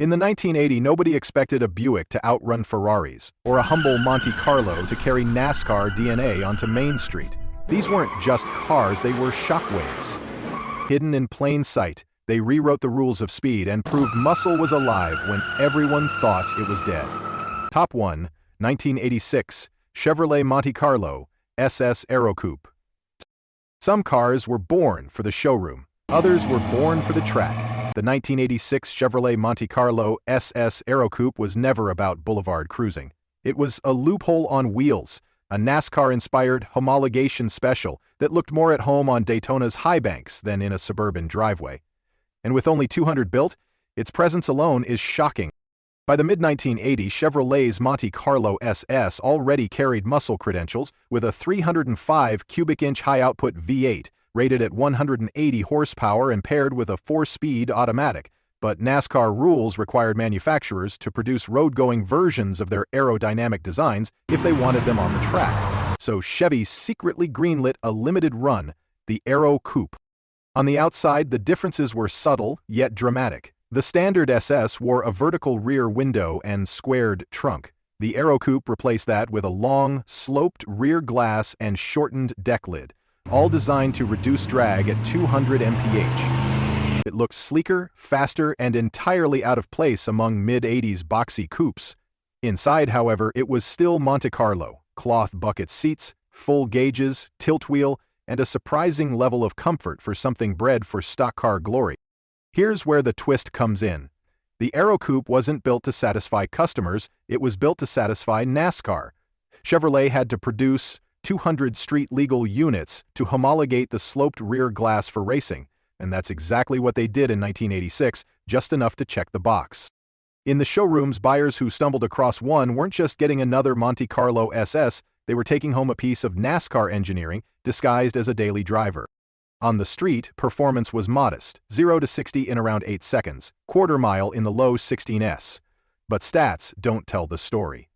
In the 1980s, nobody expected a Buick to outrun Ferraris, or a humble Monte Carlo to carry NASCAR DNA onto Main Street. These weren't just cars, they were shockwaves. Hidden in plain sight, they rewrote the rules of speed and proved muscle was alive when everyone thought it was dead. Top 1, 1986, Chevrolet Monte Carlo, SS Aerocoupe. Some cars were born for the showroom, others were born for the track. The 1986 Chevrolet Monte Carlo SS Aerocoupe was never about boulevard cruising. It was a loophole on wheels, a NASCAR-inspired homologation special that looked more at home on Daytona's high banks than in a suburban driveway. And with only 200 built, its presence alone is shocking. By the mid-1980s, Chevrolet's Monte Carlo SS already carried muscle credentials with a 305 cubic inch high-output V8, rated at 180 horsepower and paired with a 4-speed automatic, but NASCAR rules required manufacturers to produce road-going versions of their aerodynamic designs if they wanted them on the track. So Chevy secretly greenlit a limited run, the Aerocoupe. On the outside, the differences were subtle yet dramatic. The standard SS wore a vertical rear window and squared trunk. The Aerocoupe replaced that with a long, sloped rear glass and shortened deck lid, all designed to reduce drag at 200 mph. It looks sleeker, faster, and entirely out of place among mid-80s boxy coupes. Inside, however, it was still Monte Carlo: cloth bucket seats, full gauges, tilt wheel, and a surprising level of comfort for something bred for stock car glory. Here's where the twist comes in. The Aerocoupe wasn't built to satisfy customers, it was built to satisfy NASCAR. Chevrolet had to produce 200 street-legal units to homologate the sloped rear glass for racing, and that's exactly what they did in 1986, just enough to check the box. In the showrooms, buyers who stumbled across one weren't just getting another Monte Carlo SS, they were taking home a piece of NASCAR engineering disguised as a daily driver. On the street, performance was modest, 0 to 60 in around 8 seconds, quarter mile in the low 16s. But stats don't tell the story.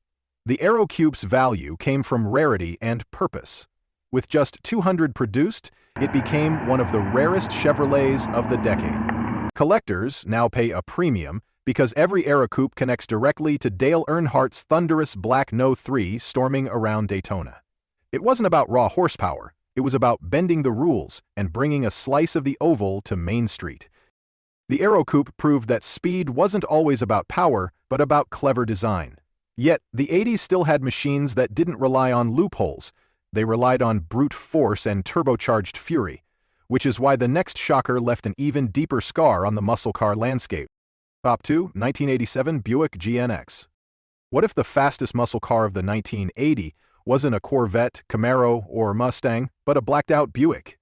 The Aerocoupe's value came from rarity and purpose. With just 200 produced, it became one of the rarest Chevrolets of the decade. Collectors now pay a premium because every Aerocoupe connects directly to Dale Earnhardt's thunderous black No. 3 storming around Daytona. It wasn't about raw horsepower, it was about bending the rules and bringing a slice of the oval to Main Street. The Aerocoupe proved that speed wasn't always about power, but about clever design. Yet, the 80s still had machines that didn't rely on loopholes. They relied on brute force and turbocharged fury, which is why the next shocker left an even deeper scar on the muscle car landscape. Top 2, 1987 Buick GNX. What if the fastest muscle car of the 1980s wasn't a Corvette, Camaro, or Mustang, but a blacked-out Buick?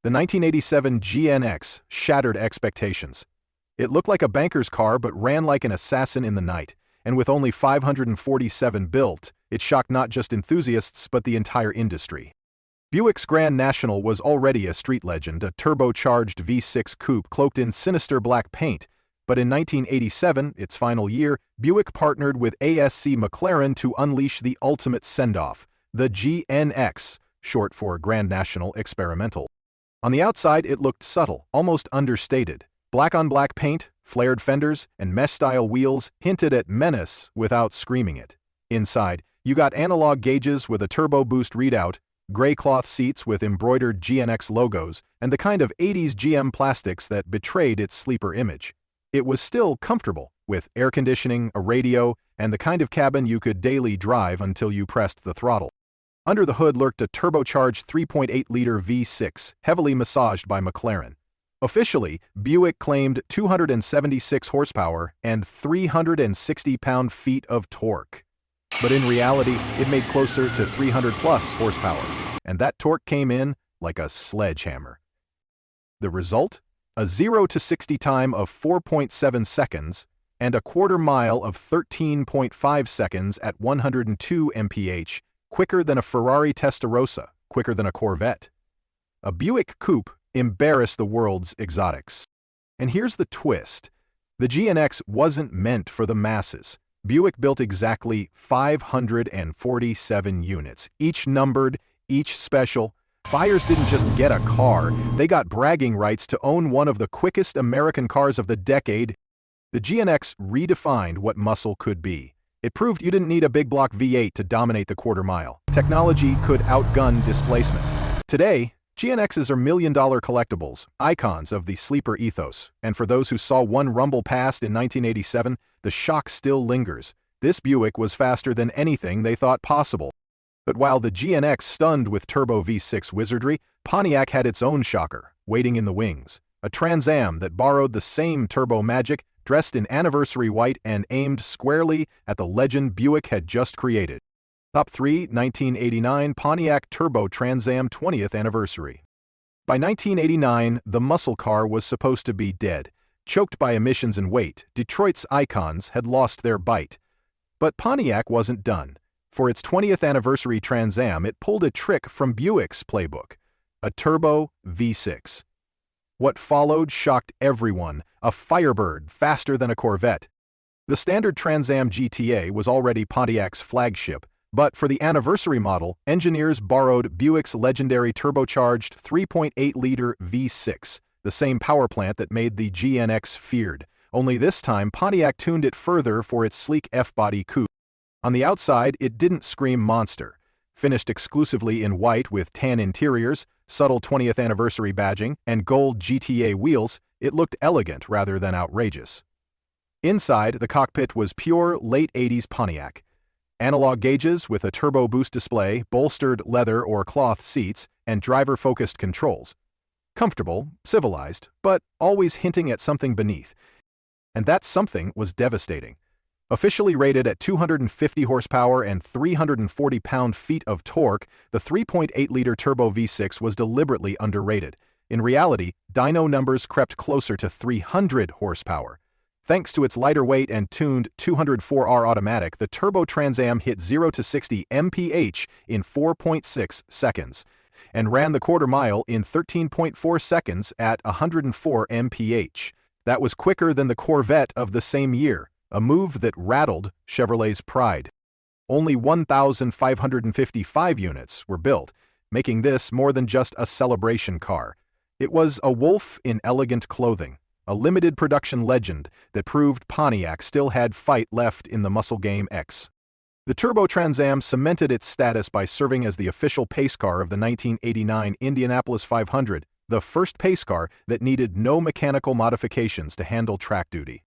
The 1987 GNX shattered expectations. It looked like a banker's car but ran like an assassin in the night. And with only 547 built, it shocked not just enthusiasts but the entire industry. Buick's Grand National was already a street legend, a turbocharged V6 coupe cloaked in sinister black paint, but in 1987, its final year, Buick partnered with ASC McLaren to unleash the ultimate send-off, the GNX, short for Grand National Experimental. On the outside, it looked subtle, almost understated. Black-on-black paint, flared fenders, and mesh-style wheels hinted at menace without screaming it. Inside, you got analog gauges with a turbo boost readout, gray cloth seats with embroidered GNX logos, and the kind of 80s GM plastics that betrayed its sleeper image. It was still comfortable, with air conditioning, a radio, and the kind of cabin you could daily drive until you pressed the throttle. Under the hood lurked a turbocharged 3.8-liter V6, heavily massaged by McLaren. Officially, Buick claimed 276 horsepower and 360 pound-feet of torque. But in reality, it made closer to 300-plus horsepower, and that torque came in like a sledgehammer. The result? A 0 to 60 time of 4.7 seconds and a quarter mile of 13.5 seconds at 102 mph, quicker than a Ferrari Testarossa, quicker than a Corvette. A Buick coupe embarrassed the world's exotics. And here's the twist. The GNX wasn't meant for the masses. Buick built exactly 547 units, each numbered, each special, Buyers didn't just get a car, they got bragging rights to own one of the quickest American cars of the decade. The GNX redefined what muscle could be. It proved you didn't need a big block V8 to dominate the quarter mile. Technology could outgun displacement. Today, GNXs are million-dollar collectibles, icons of the sleeper ethos, and for those who saw one rumble past in 1987, the shock still lingers. This Buick was faster than anything they thought possible. But while the GNX stunned with turbo V6 wizardry, Pontiac had its own shocker, waiting in the wings. A Trans Am that borrowed the same turbo magic, dressed in anniversary white and aimed squarely at the legend Buick had just created. Top 3, 1989 Pontiac Turbo Trans Am 20th Anniversary. By 1989, the muscle car was supposed to be dead. Choked by emissions and weight, Detroit's icons had lost their bite. But Pontiac wasn't done. For its 20th anniversary Trans Am, it pulled a trick from Buick's playbook, a turbo V6. What followed shocked everyone, a Firebird faster than a Corvette. The standard Trans Am GTA was already Pontiac's flagship, but for the anniversary model, engineers borrowed Buick's legendary turbocharged 3.8-liter V6, the same power plant that made the GNX feared. Only this time, Pontiac tuned it further for its sleek F-body coupe. On the outside, it didn't scream monster. Finished exclusively in white with tan interiors, subtle 20th anniversary badging, and gold GTA wheels, it looked elegant rather than outrageous. Inside, the cockpit was pure late 80s Pontiac. Analog gauges with a turbo boost display, bolstered leather or cloth seats, and driver-focused controls. Comfortable, civilized, but always hinting at something beneath. And that something was devastating. Officially rated at 250 horsepower and 340 pound-feet of torque, the 3.8-liter turbo V6 was deliberately underrated. In reality, dyno numbers crept closer to 300 horsepower. Thanks to its lighter weight and tuned 204R automatic, the Turbo Trans Am hit 0 to 60 mph in 4.6 seconds and ran the quarter mile in 13.4 seconds at 104 mph. That was quicker than the Corvette of the same year, a move that rattled Chevrolet's pride. Only 1,555 units were built, making this more than just a celebration car. It was a wolf in elegant clothing, a limited production legend that proved Pontiac still had fight left in the muscle game X. The Turbo Trans Am cemented its status by serving as the official pace car of the 1989 Indianapolis 500, the first pace car that needed no mechanical modifications to handle track duty.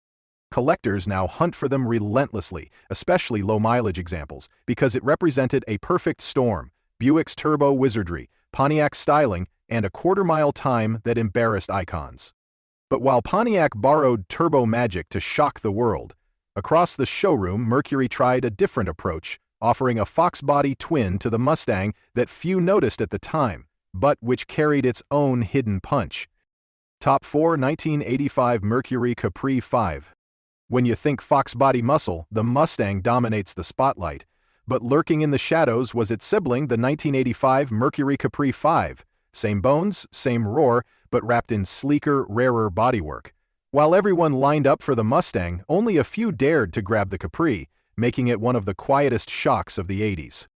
Collectors now hunt for them relentlessly, especially low-mileage examples, because it represented a perfect storm: Buick's turbo wizardry, Pontiac's styling, and a quarter-mile time that embarrassed icons. But while Pontiac borrowed turbo magic to shock the world, across the showroom Mercury tried a different approach, offering a fox-body twin to the Mustang that few noticed at the time, but which carried its own hidden punch. Top 4 1985 Mercury Capri 5. When you think fox-body muscle, the Mustang dominates the spotlight, but lurking in the shadows was its sibling, the 1985 Mercury Capri 5. Same bones, same roar, but wrapped in sleeker, rarer bodywork. While everyone lined up for the Mustang, only a few dared to grab the Capri, making it one of the quietest shocks of the 80s.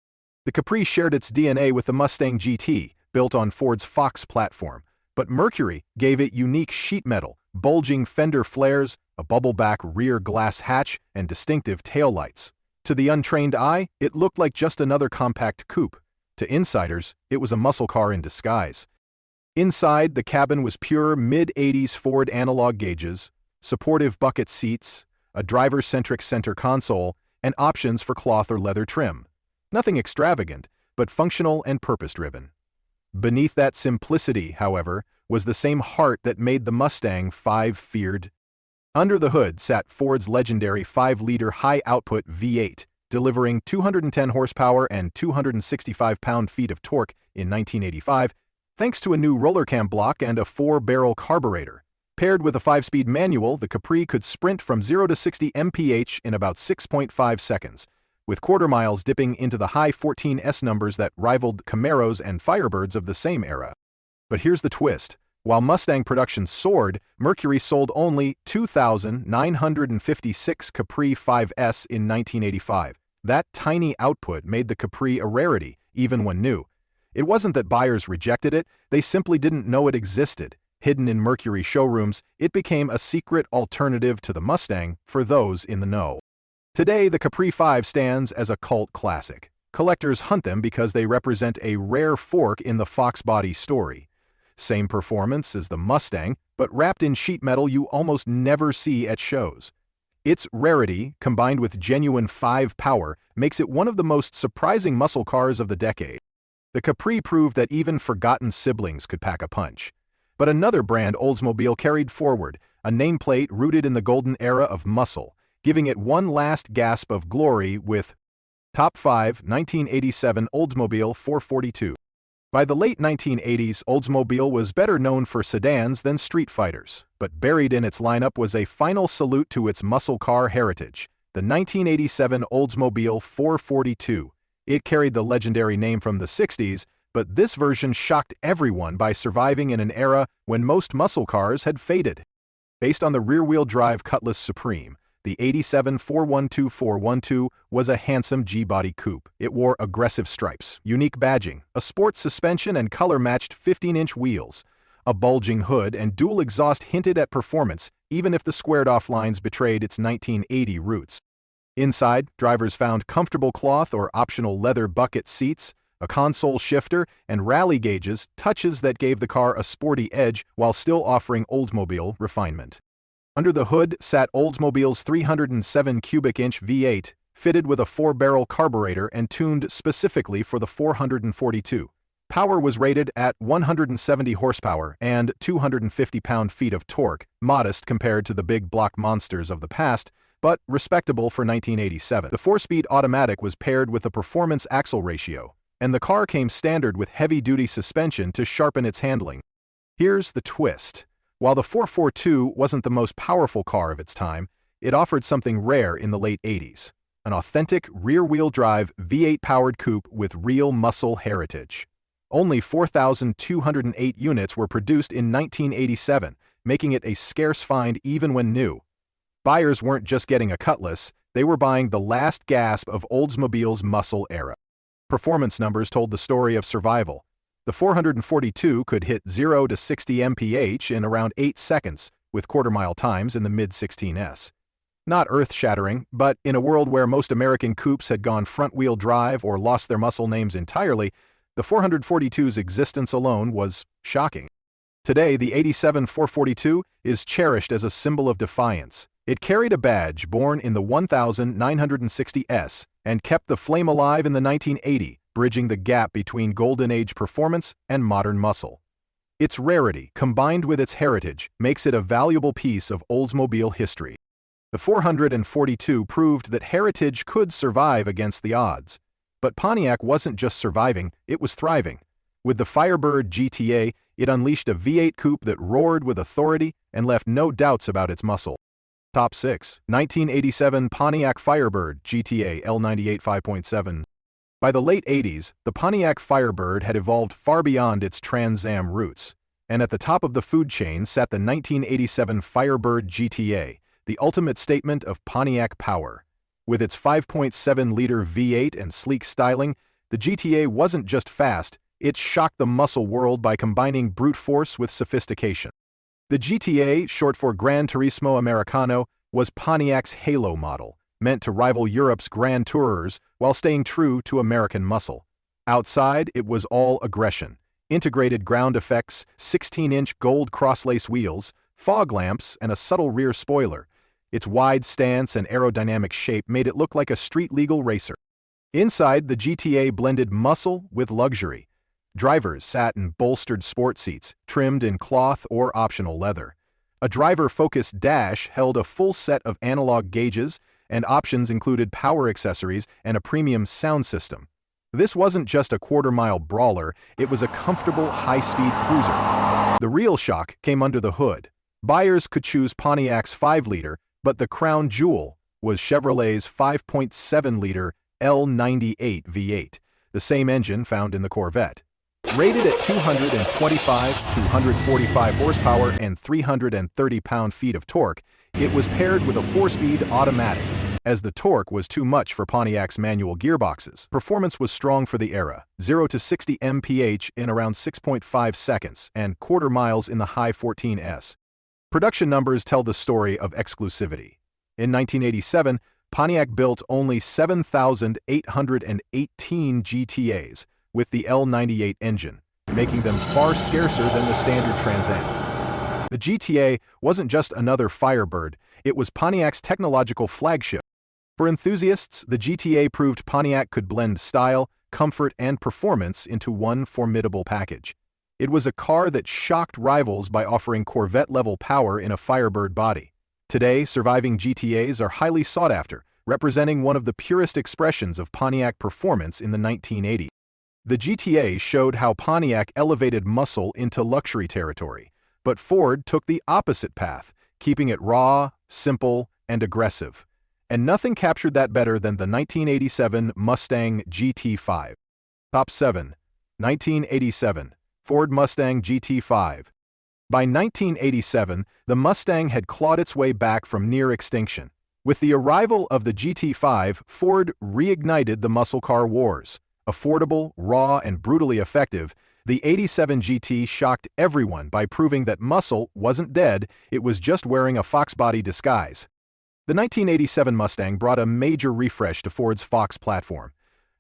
The Capri shared its DNA with the Mustang GT, built on Ford's Fox platform, but Mercury gave it unique sheet metal, bulging fender flares, a bubble-back rear glass hatch, and distinctive taillights. To the untrained eye, it looked like just another compact coupe. To insiders, it was a muscle car in disguise. Inside, the cabin was pure mid-80s Ford analog gauges, supportive bucket seats, a driver-centric center console, and options for cloth or leather trim. Nothing extravagant, but functional and purpose-driven. Beneath that simplicity, however, was the same heart that made the Mustang 5 feared. Under the hood sat Ford's legendary 5-liter high-output V8, delivering 210 horsepower and 265 pound-feet of torque in 1985, thanks to a new roller cam block and a 4-barrel carburetor. Paired with a 5-speed manual, the Capri could sprint from 0 to 60 mph in about 6.5 seconds, with quarter miles dipping into the high 14S numbers that rivaled Camaros and Firebirds of the same era. But here's the twist. While Mustang production soared, Mercury sold only 2,956 Capri 5S in 1985. That tiny output made the Capri a rarity, even when new. It wasn't that buyers rejected it, they simply didn't know it existed. Hidden in Mercury showrooms, it became a secret alternative to the Mustang for those in the know. Today, the Capri 5 stands as a cult classic. Collectors hunt them because they represent a rare fork in the Fox body story. Same performance as the Mustang, but wrapped in sheet metal you almost never see at shows. Its rarity, combined with genuine 5 power, makes it one of the most surprising muscle cars of the decade. The Capri proved that even forgotten siblings could pack a punch. But another brand Oldsmobile carried forward, a nameplate rooted in the golden era of muscle, giving it one last gasp of glory with Top 5 1987 Oldsmobile 442. By the late 1980s, Oldsmobile was better known for sedans than street fighters, but buried in its lineup was a final salute to its muscle car heritage, the 1987 Oldsmobile 442. It carried the legendary name from the 60s, but this version shocked everyone by surviving in an era when most muscle cars had faded. Based on the rear-wheel drive Cutlass Supreme, the 87 412 was a handsome G-body coupe. It wore aggressive stripes, unique badging, a sports suspension and color-matched 15-inch wheels. A bulging hood and dual exhaust hinted at performance, even if the squared-off lines betrayed its 1980 roots. Inside, drivers found comfortable cloth or optional leather bucket seats, a console shifter, and rally gauges, touches that gave the car a sporty edge while still offering Oldsmobile refinement. Under the hood sat Oldsmobile's 307 cubic inch V8, fitted with a 4-barrel carburetor and tuned specifically for the 442. Power was rated at 170 horsepower and 250 pound-feet of torque, modest compared to the big block monsters of the past, but respectable for 1987. The 4-speed automatic was paired with a performance axle ratio, and the car came standard with heavy-duty suspension to sharpen its handling. Here's the twist. While the 442 wasn't the most powerful car of its time, it offered something rare in the late 80s, an authentic rear-wheel drive V8-powered coupe with real muscle heritage. Only 4,208 units were produced in 1987, making it a scarce find even when new. Buyers weren't just getting a Cutlass, they were buying the last gasp of Oldsmobile's muscle era. Performance numbers told the story of survival. The 442 could hit 0 to 60 mph in around 8 seconds, with quarter-mile times in the mid-16s. Not earth-shattering, but in a world where most American coupes had gone front-wheel drive or lost their muscle names entirely, the 442's existence alone was shocking. Today, the 87 442 is cherished as a symbol of defiance. It carried a badge born in the 1960s and kept the flame alive in the 1980, bridging the gap between Golden Age performance and modern muscle. Its rarity, combined with its heritage, makes it a valuable piece of Oldsmobile history. The 442 proved that heritage could survive against the odds. But Pontiac wasn't just surviving, it was thriving. With the Firebird GTA, it unleashed a V8 coupe that roared with authority and left no doubts about its muscle. Top 6. 1987 Pontiac Firebird GTA L98 5.7. By the late 80s, the Pontiac Firebird had evolved far beyond its Trans Am roots, and at the top of the food chain sat the 1987 Firebird GTA, the ultimate statement of Pontiac power. With its 5.7-liter V8 and sleek styling, the GTA wasn't just fast, it shocked the muscle world by combining brute force with sophistication. The GTA, short for Gran Turismo Americano, was Pontiac's halo model, meant to rival Europe's Grand Tourers while staying true to American muscle. Outside, it was all aggression. Integrated ground effects, 16-inch gold crosslace wheels, fog lamps, and a subtle rear spoiler. Its wide stance and aerodynamic shape made it look like a street-legal racer. Inside, the GTA blended muscle with luxury. Drivers sat in bolstered sport seats, trimmed in cloth or optional leather. A driver-focused dash held a full set of analog gauges, and options included power accessories and a premium sound system. This wasn't just a quarter-mile brawler, it was a comfortable, high-speed cruiser. The real shock came under the hood. Buyers could choose Pontiac's 5-liter, but the crown jewel was Chevrolet's 5.7-liter L98 V8, the same engine found in the Corvette. Rated at 225, 245 horsepower, and 330 pound-feet of torque, it was paired with a 4-speed automatic, as the torque was too much for Pontiac's manual gearboxes. Performance was strong for the era, 0 to 60 mph in around 6.5 seconds and quarter miles in the high 14s. Production numbers tell the story of exclusivity. In 1987, Pontiac built only 7,818 GTAs with the L98 engine, making them far scarcer than the standard Trans Am. The GTA wasn't just another Firebird, it was Pontiac's technological flagship. For enthusiasts, the GTA proved Pontiac could blend style, comfort, and performance into one formidable package. It was a car that shocked rivals by offering Corvette-level power in a Firebird body. Today, surviving GTAs are highly sought after, representing one of the purest expressions of Pontiac performance in the 1980s. The GTA showed how Pontiac elevated muscle into luxury territory, but Ford took the opposite path, keeping it raw, simple, and aggressive. And nothing captured that better than the 1987 Mustang GT5. Top 7. 1987. Ford Mustang GT5. By 1987, the Mustang had clawed its way back from near extinction. With the arrival of the GT5, Ford reignited the muscle car wars. Affordable, raw, and brutally effective, the 87 GT shocked everyone by proving that muscle wasn't dead, it was just wearing a Fox body disguise. The 1987 Mustang brought a major refresh to Ford's Fox platform.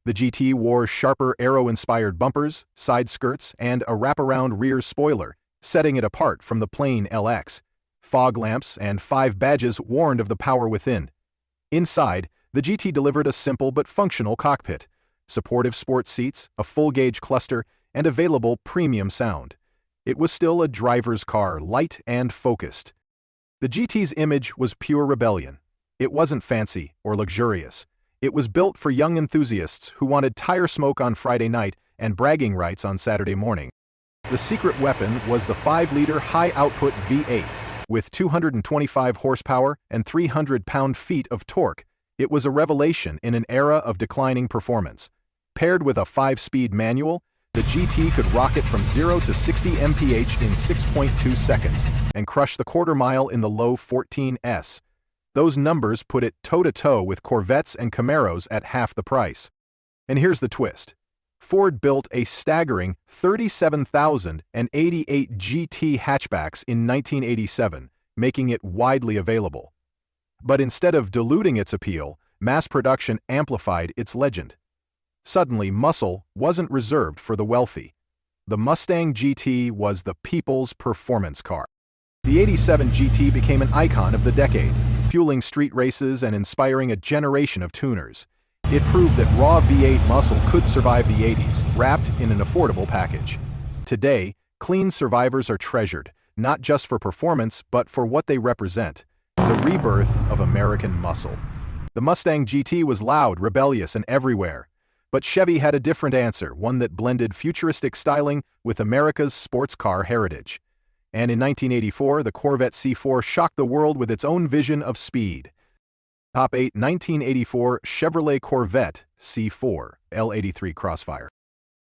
The GT wore sharper aero-inspired bumpers, side skirts, and a wraparound rear spoiler, setting it apart from the plain LX. Fog lamps and 5 badges warned of the power within. Inside, the GT delivered a simple but functional cockpit, supportive sports seats, a full-gauge cluster, and available premium sound. It was still a driver's car, light and focused. The GT's image was pure rebellion. It wasn't fancy or luxurious. It was built for young enthusiasts who wanted tire smoke on Friday night and bragging rights on Saturday morning. The secret weapon was the 5-liter high-output V8. With 225 horsepower and 300 pound-feet of torque, it was a revelation in an era of declining performance. Paired with a 5-speed manual, the GT could rocket from 0 to 60 mph in 6.2 seconds and crush the quarter mile in the low 14s. Those numbers put it toe-to-toe with Corvettes and Camaros at half the price. And here's the twist. Ford built a staggering 37,088 GT hatchbacks in 1987, making it widely available. But instead of diluting its appeal, mass production amplified its legend. Suddenly, muscle wasn't reserved for the wealthy. The Mustang GT was the people's performance car. The 87 GT became an icon of the decade, fueling street races and inspiring a generation of tuners. It proved that raw V8 muscle could survive the 80s, wrapped in an affordable package. Today, clean survivors are treasured, not just for performance, but for what they represent: the rebirth of American muscle. The Mustang GT was loud, rebellious, and everywhere. But Chevy had a different answer, one that blended futuristic styling with America's sports car heritage. And in 1984, the Corvette C4 shocked the world with its own vision of speed. Top 8. 1984 Chevrolet Corvette C4 L83 Crossfire.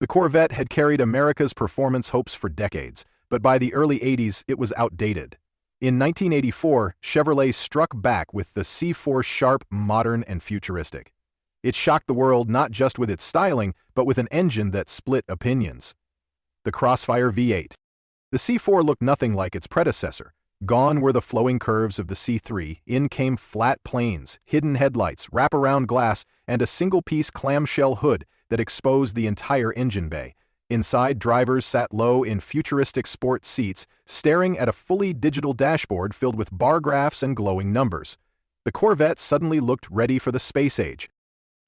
The Corvette had carried America's performance hopes for decades, but by the early 80s it was outdated. In 1984, Chevrolet struck back with the C4, sharp, modern, and futuristic. It shocked the world not just with its styling, but with an engine that split opinions. The Crossfire V8. The C4 looked nothing like its predecessor. Gone were the flowing curves of the C3, in came flat planes, hidden headlights, wraparound glass, and a single-piece clamshell hood that exposed the entire engine bay. Inside, drivers sat low in futuristic sport seats, staring at a fully digital dashboard filled with bar graphs and glowing numbers. The Corvette suddenly looked ready for the space age.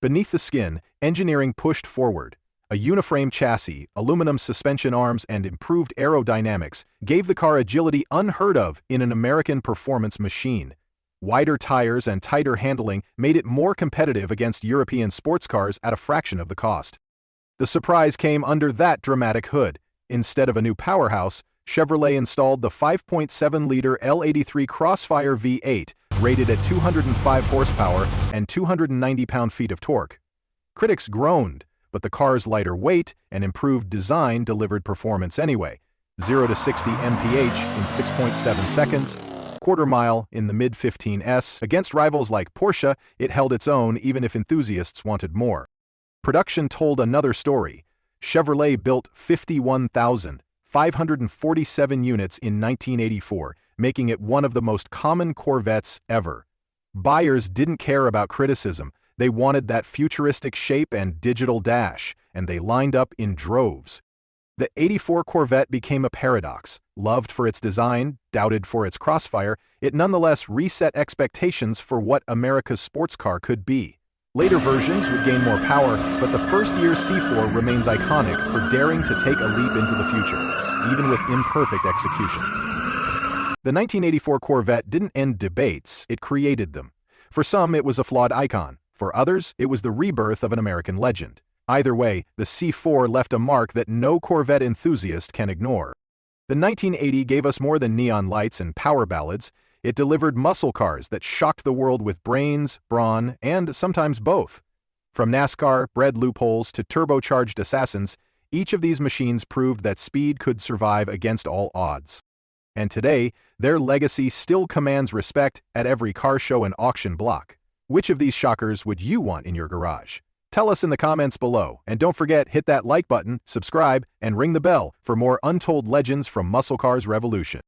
Beneath the skin, engineering pushed forward. A uniframe chassis, aluminum suspension arms, and improved aerodynamics gave the car agility unheard of in an American performance machine. Wider tires and tighter handling made it more competitive against European sports cars at a fraction of the cost. The surprise came under that dramatic hood. Instead of a new powerhouse, Chevrolet installed the 5.7-liter L83 Crossfire V8, rated at 205 horsepower and 290 pound-feet of torque. Critics groaned, but the car's lighter weight and improved design delivered performance anyway. 0 to 60 mph in 6.7 seconds, quarter mile in the mid-15s. Against rivals like Porsche, it held its own even if enthusiasts wanted more. Production told another story. Chevrolet built 51,547 units in 1984, making it one of the most common Corvettes ever. Buyers didn't care about criticism. They wanted that futuristic shape and digital dash, and they lined up in droves. The '84 Corvette became a paradox. Loved for its design, doubted for its Crossfire, it nonetheless reset expectations for what America's sports car could be. Later versions would gain more power, but the first-year C4 remains iconic for daring to take a leap into the future, even with imperfect execution. The 1984 Corvette didn't end debates, it created them. For some, it was a flawed icon. For others, it was the rebirth of an American legend. Either way, the C4 left a mark that no Corvette enthusiast can ignore. The 1980 gave us more than neon lights and power ballads. It delivered muscle cars that shocked the world with brains, brawn, and sometimes both. From NASCAR-bred loopholes to turbocharged assassins, each of these machines proved that speed could survive against all odds. And today, their legacy still commands respect at every car show and auction block. Which of these shockers would you want in your garage? Tell us in the comments below, and don't forget, hit that like button, subscribe, and ring the bell for more untold legends from Muscle Cars Revolution.